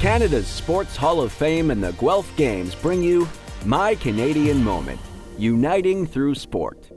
Canada's Sports Hall of Fame and the Guelph Games bring you My Canadian Moment, uniting through sport.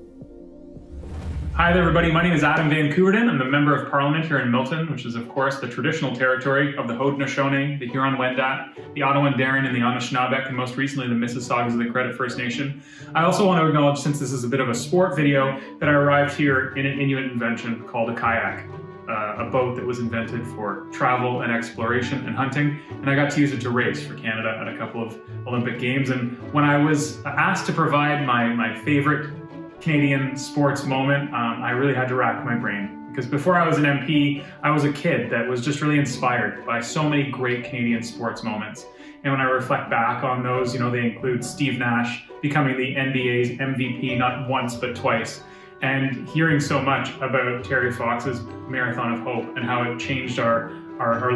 Hi there, everybody. My name is Adam van Koeverden. I'm the Member of Parliament here in Milton, which is, of course, the traditional territory of the Haudenosaunee, the Huron-Wendat, the Ottawa-Darin, and the Anishinaabe, and most recently the Mississaugas of the Credit First Nation. I also want to acknowledge, since this is a bit of a sport video, that I arrived here in an Inuit invention called a kayak, a boat that was invented for travel and exploration and hunting, and I got to use it to race for Canada at a couple of Olympic Games. And when I was asked to provide my favorite Canadian sports moment, I really had to rack my brain, because before I was an MP, I was a kid that was just really inspired by so many great Canadian sports moments. And when I reflect back on those, they include Steve Nash becoming the NBA's MVP not once but twice, and hearing so much about Terry Fox's Marathon of Hope and how it changed our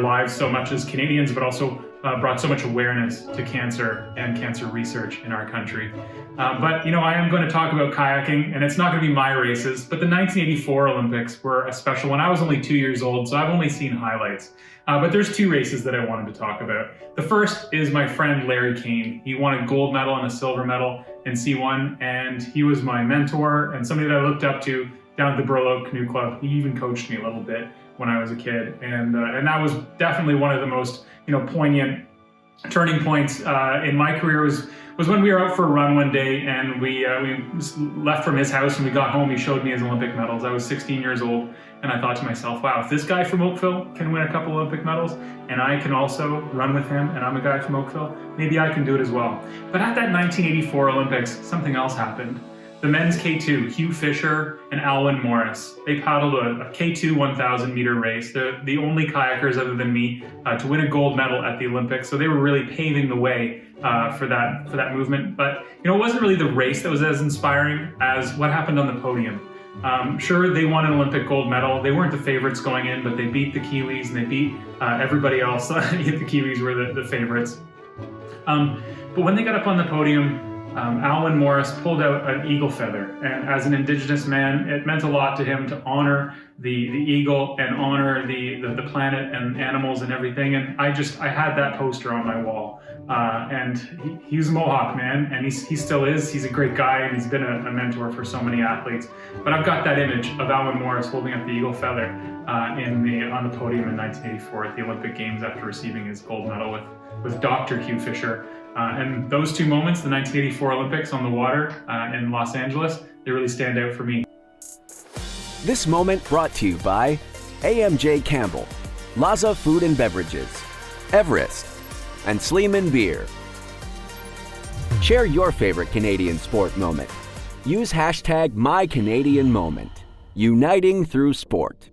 lives so much as Canadians, but also brought so much awareness to cancer and cancer research in our country. But I am going to talk about kayaking, and it's not going to be my races, but the 1984 Olympics were a special one. I was only 2 years old, so I've only seen highlights. But there's two races that I wanted to talk about. The first is my friend Larry Kane. He won a gold medal and a silver medal in C1, and he was my mentor and somebody that I looked up to down at the Burl Oak Canoe Club. He even coached me a little bit when I was a kid, and that was definitely one of the most poignant turning points in my career. Was when we were out for a run one day, and we left from his house, and we got home. He showed me his Olympic medals. I was 16 years old, and I thought to myself, wow, if this guy from Oakville can win a couple Olympic medals, and I can also run with him, and I'm a guy from Oakville, maybe I can do it as well. But at that 1984 Olympics, something else happened. The men's K2, Hugh Fisher and Alwyn Morris, they paddled a K2 1,000 meter race. They're the only kayakers other than me to win a gold medal at the Olympics. So they were really paving the way for that movement. But it wasn't really the race that was as inspiring as what happened on the podium. Sure, they won an Olympic gold medal. They weren't the favorites going in, but they beat the Kiwis and they beat everybody else. The Kiwis were the favorites. But when they got up on the podium, Alwyn Morris pulled out an eagle feather, and as an Indigenous man, it meant a lot to him to honor the eagle and honor the planet and animals and everything. And I had that poster on my wall. And he was a Mohawk man, and he still is. He's a great guy, and he's been a mentor for so many athletes. But I've got that image of Alwyn Morris holding up the eagle feather on the podium in 1984 at the Olympic Games after receiving his gold medal with Dr. Hugh Fisher. And those two moments, the 1984 Olympics on the water in Los Angeles, they really stand out for me. This moment brought to you by AMJ Campbell, Laza Food and Beverages, Everest, and Sleeman Beer. Share your favorite Canadian sport moment. Use hashtag MyCanadianMoment, uniting through sport.